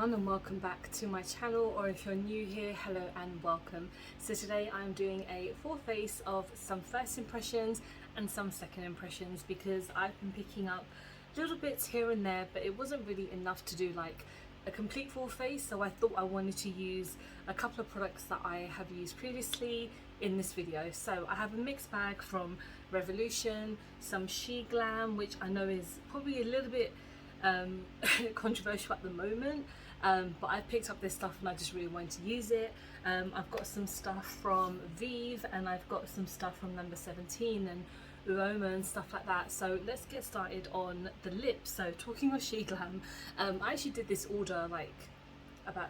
everyone, and welcome back to my channel, or if you're new here, hello and welcome. So today I'm doing a full face of some first impressions and some second impressions, because I've been picking up little bits here and there, but it wasn't really enough to do like a complete full face, so I thought I wanted to use a couple of products that I have used previously in this video. So I have a mixed bag from Revolution, some SheGlam, which I know is probably a little bit controversial at the moment, but I picked up this stuff and I just really wanted to use it. I've got some stuff from Vieve, and I've got some stuff from Number 17 and Aroma and stuff like that. So let's get started on the lips. So talking of SheGlam, I actually did this order like about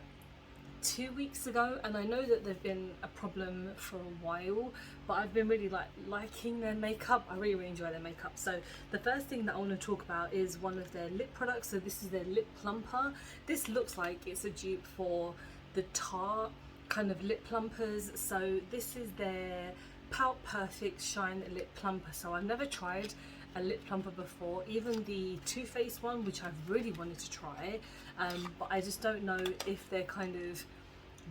2 weeks ago, and I know that they've been a problem for a while, but I've been really liking their makeup. I really enjoy their makeup. So the first thing that I want to talk about is one of their lip products. So this is their lip plumper. This looks like it's a dupe for the Tarte kind of lip plumpers. So this is their Pout Perfect Shine Lip Plumper. So I've never tried a lip plumper before, even the Too Faced one, which I've really wanted to try, but I just don't know if they're kind of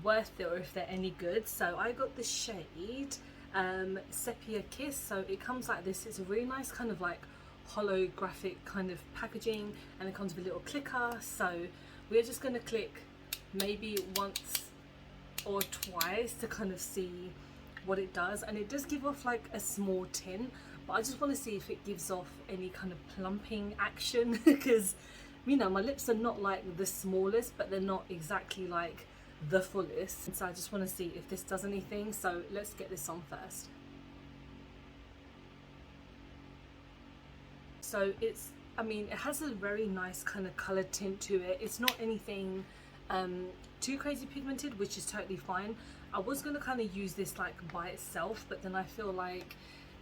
worth it or if they're any good. So I got the shade Sepia Kiss. So it comes like this. It's a really nice kind of like holographic kind of packaging, and it comes with a little clicker. So we're just going to click maybe once or twice to kind of see what it does, and it does give off like a small tint, but I just want to see if it gives off any kind of plumping action because, you know, my lips are not like the smallest, but they're not exactly like the fullest, and so I just want to see if this does anything. So let's get this on first. So it's, I mean, it has a very nice kind of color tint to it. It's not anything too crazy pigmented, which is totally fine. I was going to kind of use this like by itself, but then I feel like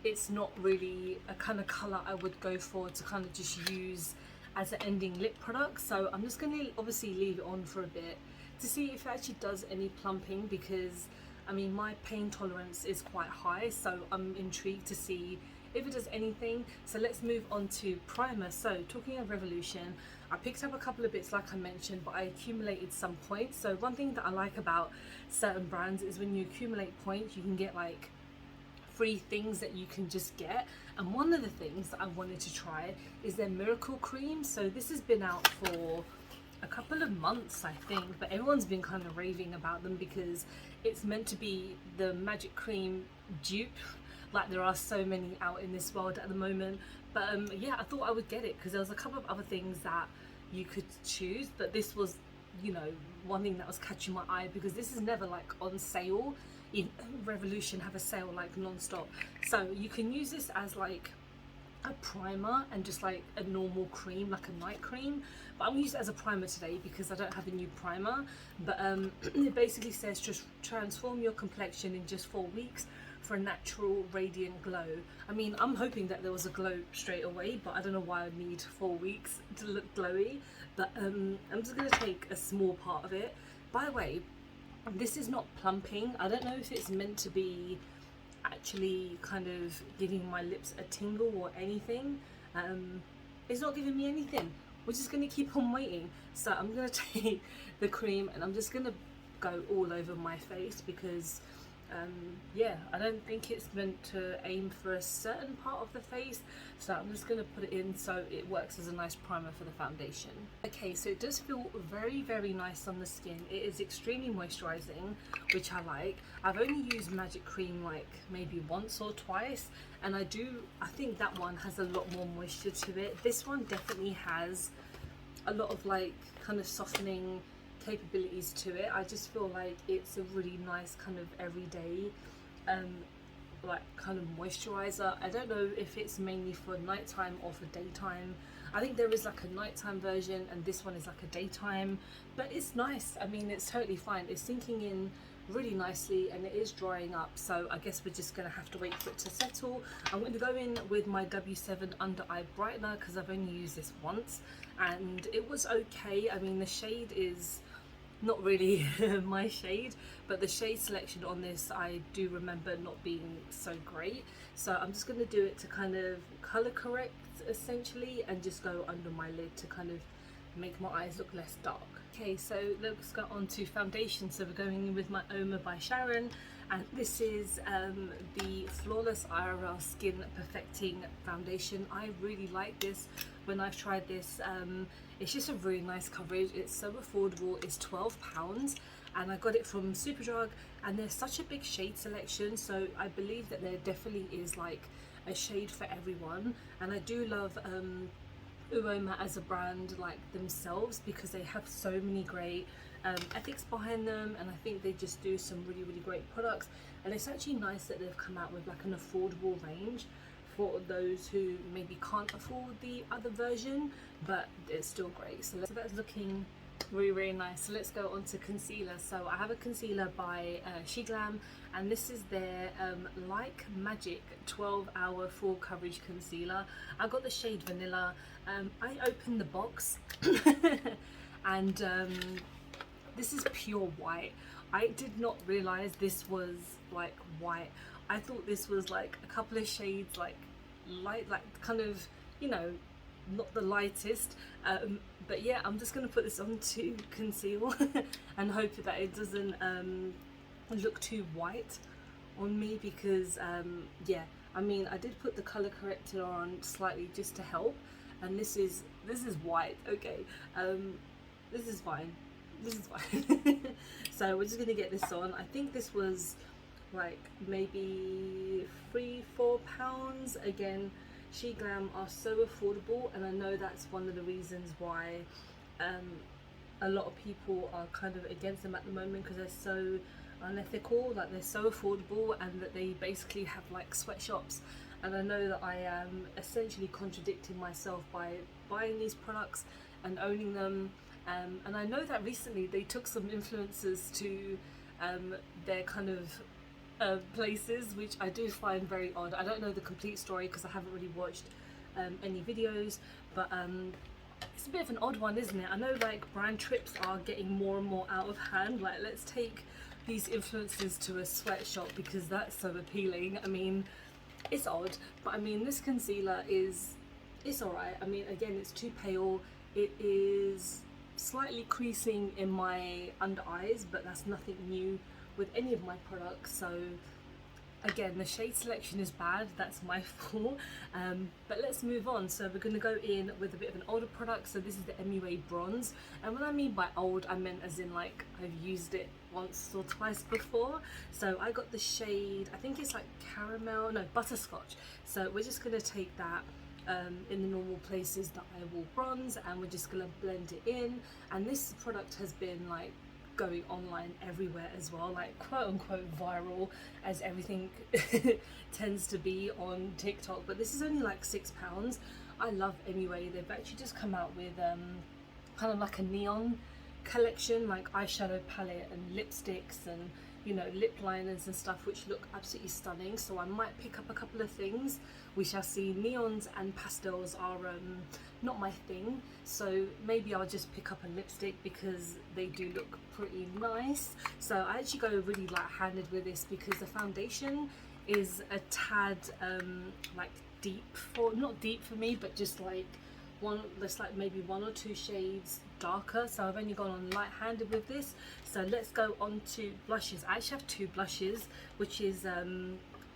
it's not really a kind of color I would go for to kind of just use as an ending lip product. So I'm just going to obviously leave it on for a bit to see if it actually does any plumping, because I mean my pain tolerance is quite high, so I'm intrigued to see if it does anything. So let's move on to primer. So talking of Revolution, I picked up a couple of bits like I mentioned, but I accumulated some points. So one thing that I like about certain brands is when you accumulate points, you can get like free things that you can just get. And one of the things that I wanted to try is their Miracle Cream. So this has been out for a couple of months, I think, but everyone's been kind of raving about them because it's meant to be the magic cream dupe. Like there are so many out in this world at the moment, but yeah, I thought I would get it because there was a couple of other things that you could choose, but this was, you know, one thing that was catching my eye because this is never like on sale. In Revolution have a sale like non-stop, so you can use this as like a primer and just like a normal cream, like a night cream, but I'm gonna use it as a primer today because I don't have a new primer. But it basically says just transform your complexion in just 4 weeks for a natural radiant glow. I mean, I'm hoping that there was a glow straight away, but I don't know why I need 4 weeks to look glowy. But I'm just gonna take a small part of it. By the way, this is not plumping. I don't know if it's meant to be actually kind of giving my lips a tingle or anything. It's not giving me anything. We're just gonna keep on waiting. So I'm gonna take the cream and I'm just gonna go all over my face because yeah, I don't think it's meant to aim for a certain part of the face, so I'm just going to put it in so it works as a nice primer for the foundation. Okay, so it does feel very, very nice on the skin. It is extremely moisturizing, which I like. I've only used Magic Cream like maybe once or twice, and I think that one has a lot more moisture to it. This one definitely has a lot of like kind of softening capabilities to it. I just feel like it's a really nice kind of everyday like kind of moisturizer. I don't know if it's mainly for nighttime or for daytime. I think there is like a nighttime version and this one is like a daytime, but it's nice. I mean, it's totally fine. It's sinking in really nicely and it is drying up, so I guess we're just gonna have to wait for it to settle. I'm going to go in with my W7 under eye brightener because I've only used this once and it was okay. I mean, the shade is not really my shade, but the shade selection on this I do remember not being so great, so I'm just going to do it to kind of color correct essentially and just go under my lid to kind of make my eyes look less dark. Okay, so let's go on to foundation. So we're going in with my Oma by Sharon, and this is the Flawless IRL Skin Perfecting Foundation. I really like this. When I've tried this, it's just a really nice coverage. It's so affordable. It's £12, and I got it from Superdrug, and there's such a big shade selection, so I believe that there definitely is like a shade for everyone. And I do love Uoma as a brand like themselves, because they have so many great ethics behind them, and I think they just do some really great products. And it's actually nice that they've come out with like an affordable range for those who maybe can't afford the other version, but it's still great. So that's looking really nice. So let's go on to concealer. So I have a concealer by SheGlam, and this is their Like Magic 12-hour full coverage concealer. I got the shade Vanilla. I opened the box and this is pure white. I did not realize this was like white. I thought this was like a couple of shades like light, like kind of, you know, not the lightest, but yeah, I'm just gonna put this on to conceal and hope that it doesn't look too white on me, because yeah, I mean, I did put the color corrector on slightly just to help, and this is white. Okay, this is fine, so we're just gonna get this on. I think this was like maybe £3-4. Again, SheGlam are so affordable, and I know that's one of the reasons why a lot of people are kind of against them at the moment, because they're so unethical. Like, they're so affordable, and that they basically have like sweatshops. And I know that I am essentially contradicting myself by buying these products and owning them. And I know that recently they took some influencers to their kind of places, which I do find very odd. I don't know the complete story because I haven't really watched any videos, but it's a bit of an odd one, isn't it? I know like brand trips are getting more and more out of hand. Like, let's take these influencers to a sweatshop because that's so appealing. I mean, it's odd, but I mean, this concealer it's alright. I mean, again, it's too pale. It is slightly creasing in my under eyes, but that's nothing new with any of my products. So again, the shade selection is bad, that's my fault, but let's move on. So we're going to go in with a bit of an older product. So this is the MUA Bronze, and what I mean by old, I meant as in like I've used it once or twice before. So I got the shade, I think it's like caramel, no, butterscotch. So we're just going to take that in the normal places that I will bronze, and we're just going to blend it in. And this product has been like going online everywhere as well, like quote unquote viral, as everything tends to be on TikTok. But this is only like £6. I love MUA. They've actually just come out with kind of like a neon collection, like eyeshadow palette and lipsticks and, you know, lip liners and stuff, which look absolutely stunning. So I might pick up a couple of things. We shall see. Neons and pastels are not my thing, so maybe I'll just pick up a lipstick because they do look pretty nice. So I actually go really light-handed with this because the foundation is a tad like deep, for not deep for me, but just like one that's like maybe 1 or 2 shades darker. So I've only gone on light-handed with this. So let's go on to blushes. I actually have 2 blushes, which is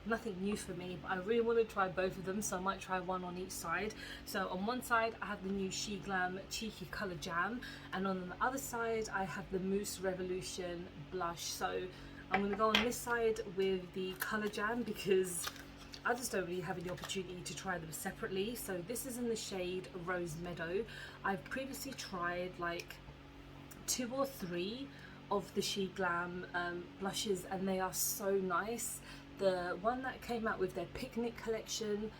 nothing new for me, but I really want to try both of them, so I might try one on each side. So on one side I have the new SheGlam Cheeky Colour Jam, and on the other side I have the Mousse Revolution blush. So I'm going to go on this side with the Colour Jam because I just don't really have any opportunity to try them separately. So this is in the shade Rose Meadow. I've previously tried like 2 or 3 of the SheGlam blushes, and they are so nice. The one that came out with their Picnic collection,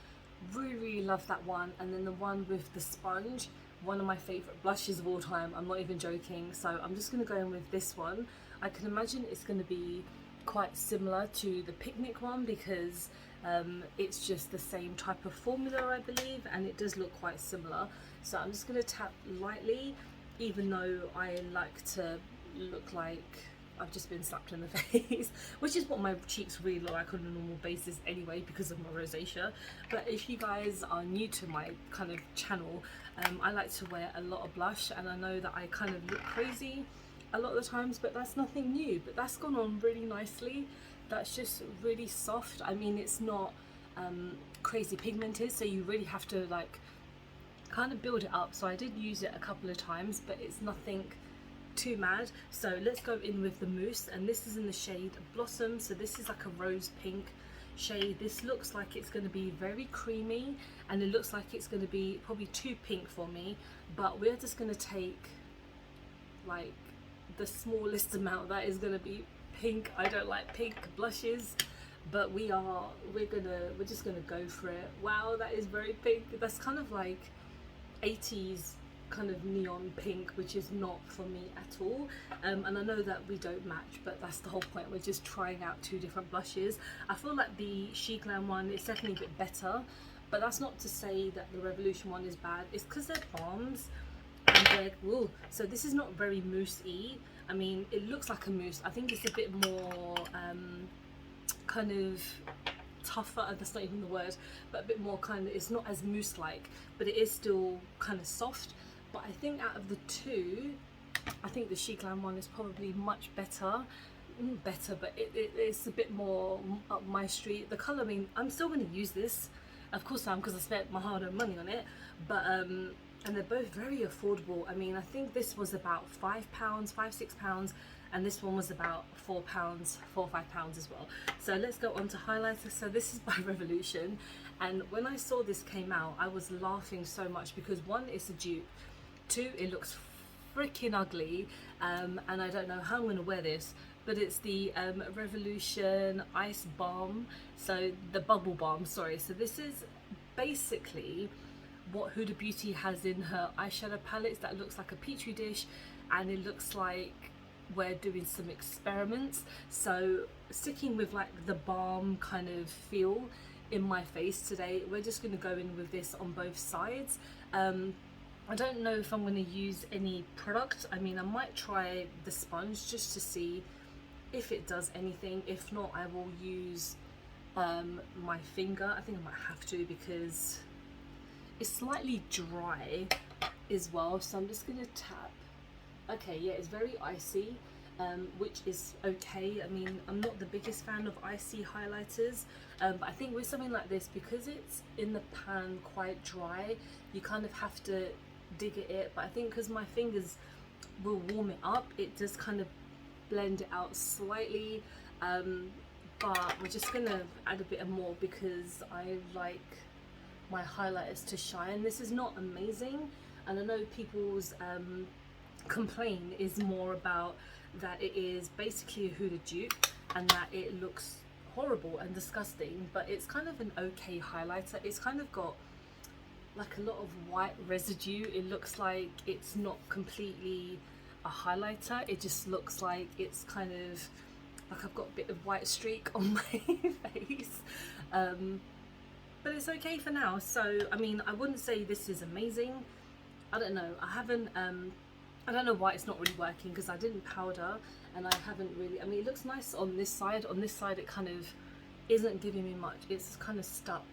really love that one. And then the one with the sponge, one of my favourite blushes of all time, I'm not even joking. So I'm just going to go in with this one. I can imagine it's going to be quite similar to the Picnic one because it's just the same type of formula, I believe, and it does look quite similar. So I'm just going to tap lightly, even though I like to look like I've just been slapped in the face, which is what my cheeks really look like on a normal basis anyway because of my rosacea. But if you guys are new to my kind of channel, I like to wear a lot of blush, and I know that I kind of look crazy a lot of the times, but that's nothing new. But that's gone on really nicely. That's just really soft. I mean, it's not crazy pigmented, so you really have to like kind of build it up. So I did use it a couple of times, but it's nothing too mad. So let's go in with the mousse, and this is in the shade Blossom. So this is like a rose pink shade. This looks like it's going to be very creamy, and it looks like it's going to be probably too pink for me, but we're just going to take like the smallest amount that is going to be pink. I don't like pink blushes, but we're just gonna go for it. Wow, that is very pink. That's kind of like 80s kind of neon pink, which is not for me at all. And I know that we don't match, but that's the whole point. We're just trying out two different blushes. I feel like the SheGlam one is definitely a bit better, but that's not to say that the Revolution one is bad. It's because they're balms, and they're, ooh, so this is not very mousse-y. I mean, it looks like a mousse. I think it's a bit more kind of tougher, that's not even the word, but a bit more kind of, it's not as mousse like, but it is still kind of soft. But I think out of the two, I think the SheGlam one is probably much better. But it's a bit more up my street. The colour, I mean, I'm still going to use this, of course I am, because I spent my hard-earned money on it, but and they're both very affordable. I mean, I think this was about £5, £6, and this one was about £4 or £5 as well. So let's go on to highlighter. So this is by Revolution, and when I saw this came out, I was laughing so much because one, it's a dupe, two, it looks freaking ugly, and I don't know how I'm going to wear this, but it's the Revolution Ice Balm, so the Bubble Balm, sorry. So this is basically what Huda Beauty has in her eyeshadow palettes that looks like a petri dish, and it looks like we're doing some experiments. So sticking with like the balm kind of feel in my face today, we're just going to go in with this on both sides. I don't know if I'm going to use any product. I mean, I might try the sponge just to see if it does anything. If not, I will use my finger. I think I might have to because it's slightly dry as well, so I'm just gonna tap. Okay, yeah, it's very icy, which is okay. I mean, I'm not the biggest fan of icy highlighters, but I think with something like this, because it's in the pan quite dry, you kind of have to dig at it. But I think because my fingers will warm it up, it does kind of blend it out slightly. But we're just gonna add a bit more because I like my highlighters to shine. This is not amazing, and I know people's complaint is more about that it is basically a Huda dupe and that it looks horrible and disgusting, but it's kind of an okay highlighter. It's kind of got like a lot of white residue. It looks like it's not completely a highlighter, it just looks like it's kind of like I've got a bit of white streak on my face. But it's okay for now. So I mean, I wouldn't say this is amazing. I don't know, I don't know why it's not really working, because I didn't powder and I haven't really, I mean, it looks nice on this side. On this side it kind of isn't giving me much, it's kind of stuck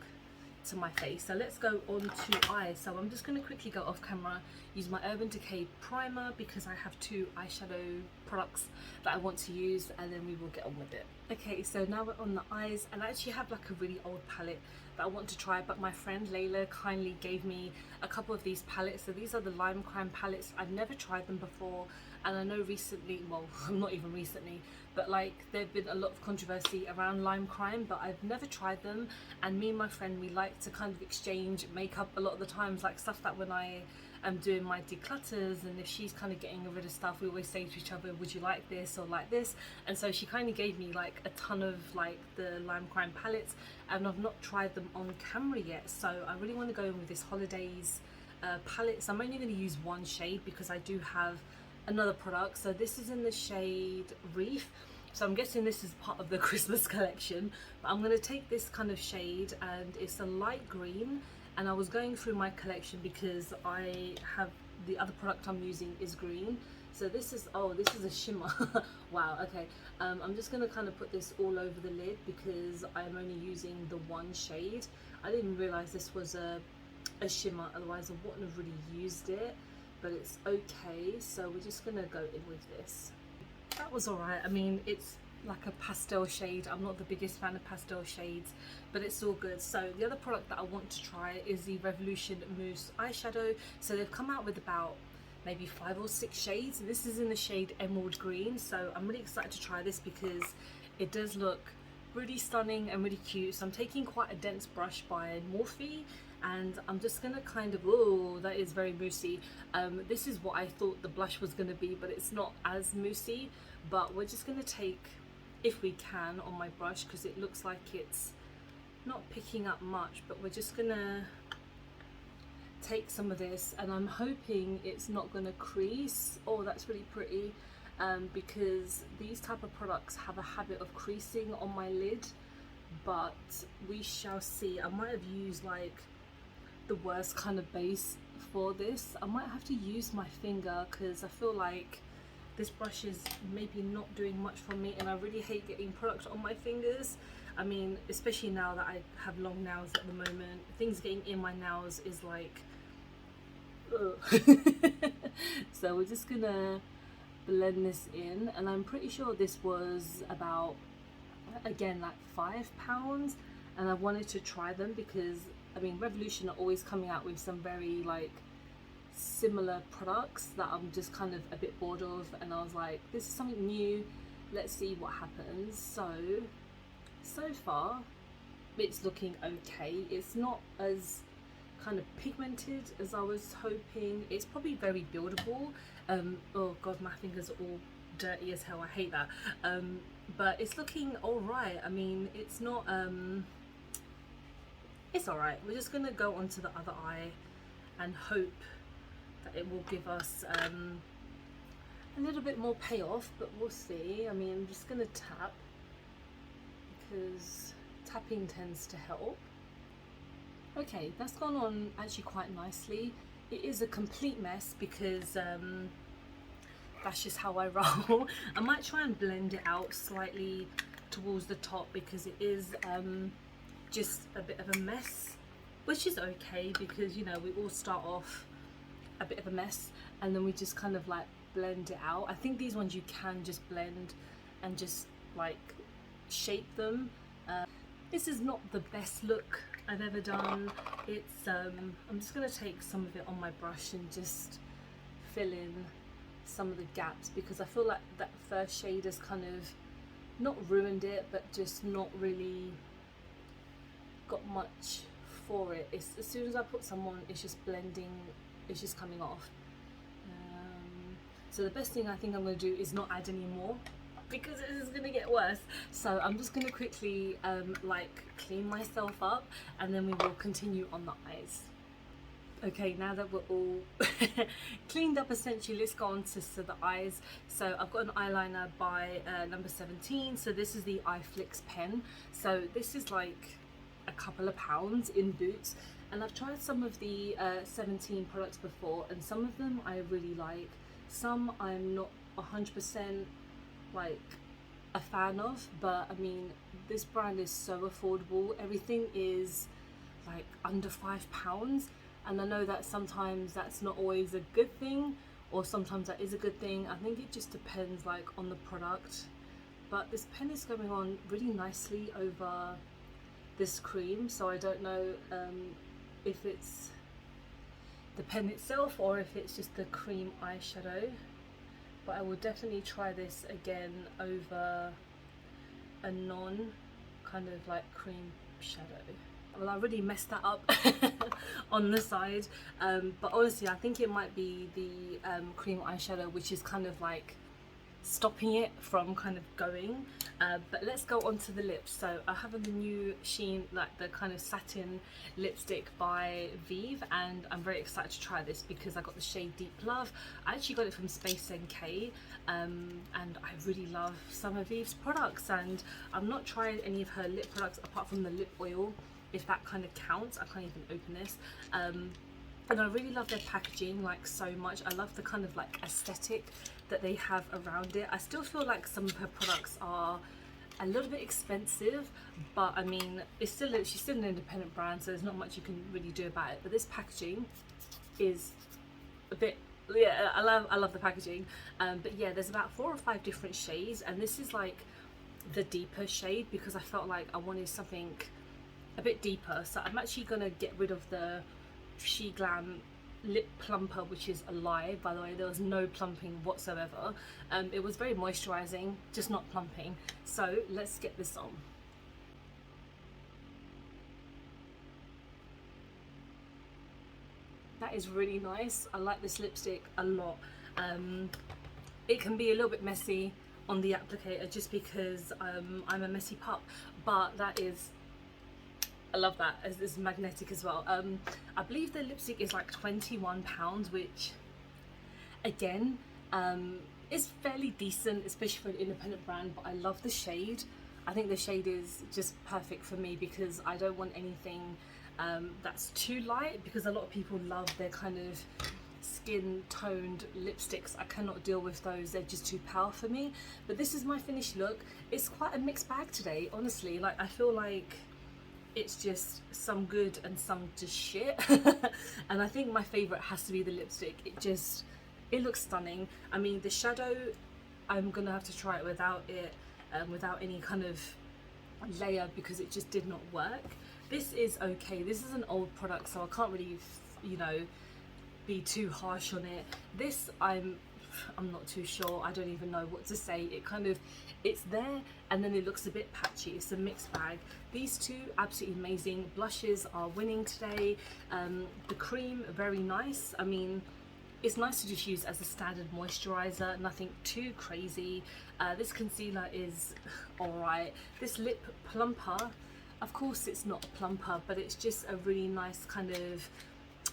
to my face. So let's go on to eyes. So I'm just going to quickly go off camera, use my Urban Decay primer because I have two eyeshadow products that I want to use, and then we will get on with it. Okay, so now we're on the eyes, and I actually have like a really old palette that I want to try, but my friend Layla kindly gave me a couple of these palettes. So these are the Lime Crime palettes. I've never tried them before, and I know recently, well, not even recently, but like there've been a lot of controversy around Lime Crime, but I've never tried them. And me and my friend, we like to kind of exchange makeup a lot of the times, like stuff that when I am doing my declutters, and if she's kind of getting rid of stuff, we always say to each other, would you like this or like this? And so she kind of gave me like a ton of like the Lime Crime palettes, and I've not tried them on camera yet, so I really want to go in with this holidays palette. So I'm only going to use one shade because I do have another product. So this is in the shade Reef, so I'm guessing this is part of the Christmas collection, but I'm going to take this kind of shade, and it's a light green. And I was going through my collection because I have the other product I'm using is green, So this is, oh, this is a shimmer. Wow, okay. I'm just gonna kind of put this all over the lid because I'm only using the one shade. I didn't realize this was a shimmer, otherwise I wouldn't have really used it, but it's okay. So we're just gonna go in with this. That was alright. I mean, it's like a pastel shade. I'm not the biggest fan of pastel shades, but it's all good. So the other product that I want to try is the Revolution Mousse eyeshadow. So they've come out with about maybe 5 or 6 shades. This is in the shade Emerald Green, so I'm really excited to try this because it does look really stunning and really cute. So I'm taking quite a dense brush by Morphe, and I'm just gonna kind of, oh, that is very moussey. This is what I thought the blush was gonna be, but it's not as moussey. But we're just gonna take, if we can, on my brush, because it looks like it's not picking up much, but we're just gonna take some of this, and I'm hoping it's not gonna crease. Oh, that's really pretty, because these type of products have a habit of creasing on my lid, but we shall see. I might have used like the worst kind of base for this. I might have to use my finger because I feel like this brush is maybe not doing much for me, and I really hate getting product on my fingers. I mean, especially now that I have long nails at the moment, things getting in my nails is like, so we're just gonna blend this in, and I'm pretty sure this was about, again, like £5, and I wanted to try them because, I mean, Revolution are always coming out with some very like similar products that I'm just kind of a bit bored of, and I was like, this is something new, let's see what happens. So far it's looking okay. It's not as kind of pigmented as I was hoping. It's probably very buildable. Oh god, my fingers are all dirty as hell, I hate that. But it's looking alright. I mean, it's not, it's alright. We're just gonna go onto the other eye and hope that it will give us a little bit more payoff, but we'll see. I mean, I'm just gonna tap because tapping tends to help. Okay, that's gone on actually quite nicely. It is a complete mess because that's just how I roll. I might try and blend it out slightly towards the top because it is just a bit of a mess, which is okay because, you know, we all start off a bit of a mess and then we just kind of like blend it out. I think these ones you can just blend and just like shape them. This is not the best look I've ever done. It's I'm just gonna take some of it on my brush and just fill in some of the gaps because I feel like that first shade has kind of not ruined it, but just not really got much for it. It's, as soon as I put some on, it's just blending, it's just coming off. So the best thing I think I'm going to do is not add any more because this is going to get worse. So I'm just going to quickly like clean myself up and then we will continue on the eyes. Okay, now that we're all cleaned up essentially, let's go on to the eyes. So I've got an eyeliner by number 17. So this is the Eye Flicks pen. So this is like a couple of pounds in Boots, and I've tried some of the 17 products before, and some of them I really like. Some I'm not 100% like a fan of, but I mean, this brand is so affordable. Everything is like under £5, and I know that sometimes that's not always a good thing, or sometimes that is a good thing. I think it just depends like on the product, but this pen is going on really nicely over this cream, so I don't know if it's the pen itself or if it's just the cream eyeshadow, but I will definitely try this again over a non kind of like cream shadow. Well, I really messed that up on the side, but honestly I think it might be the cream eyeshadow which is kind of like stopping it from kind of going. But let's go on to the lips. So I have a new Sheen, like the kind of satin lipstick by Vieve, and I'm very excited to try this because I got the shade Deep Love. I actually got it from Space NK, and I really love some of Vieve's products, and I've not tried any of her lip products apart from the lip oil, if that kind of counts. I can't even open this. And I really love their packaging like so much. I love the kind of like aesthetic that they have around it. I still feel like some of her products are a little bit expensive, but I mean, it's still, she's still an independent brand, so there's not much you can really do about it. But this packaging is a bit, yeah, I love the packaging. But yeah, there's about 4 or 5 different shades, and this is like the deeper shade because I felt like I wanted something a bit deeper. So I'm actually gonna get rid of the SheGlam lip plumper, which is a lie, by the way. There was no plumping whatsoever. It was very moisturizing, just not plumping. So let's get this on. That is really nice. I like this lipstick a lot. It can be a little bit messy on the applicator just because I'm a messy pup, but that is, I love that. It's magnetic as well. I believe the lipstick is like £21, which again is fairly decent, especially for an independent brand, but I love the shade. I think the shade is just perfect for me because I don't want anything that's too light, because a lot of people love their kind of skin toned lipsticks. I cannot deal with those, they're just too pale for me. But this is my finished look. It's quite a mixed bag today, honestly. Like, I feel like it's just some good and some just shit. And I think my favorite has to be the lipstick. It looks stunning. I mean, the shadow, I'm gonna have to try it without any kind of layer because it just did not work. This is okay. This is an old product, so I can't really, you know, be too harsh on it. This, I'm not too sure. I don't even know what to say. It's there and then it looks a bit patchy. It's a mixed bag. These two, absolutely amazing. Blushes are winning today. The cream, very nice. I mean, it's nice to just use as a standard moisturizer, nothing too crazy. This concealer is alright. This lip plumper, of course it's not a plumper, but it's just a really nice kind of,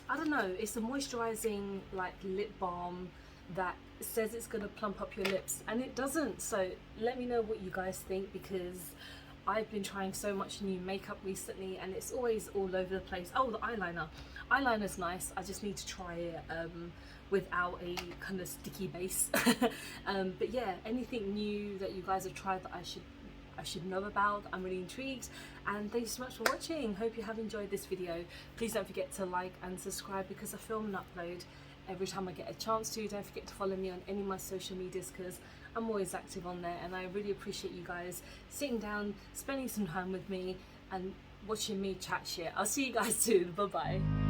I don't know, it's a moisturizing like lip balm that says it's going to plump up your lips and it doesn't. So let me know what you guys think, because I've been trying so much new makeup recently and it's always all over the place. Oh, the eyeliner's nice. I just need to try it without a kind of sticky base. But yeah, anything new that you guys have tried that I should know about, I'm really intrigued. And thank you so much for watching. Hope you have enjoyed this video. Please don't forget to like and subscribe because I film and upload every time I get a chance to. Don't forget to follow me on any of my social medias because I'm always active on there, and I really appreciate you guys sitting down, spending some time with me and watching me chat shit. I'll see you guys soon. Bye bye.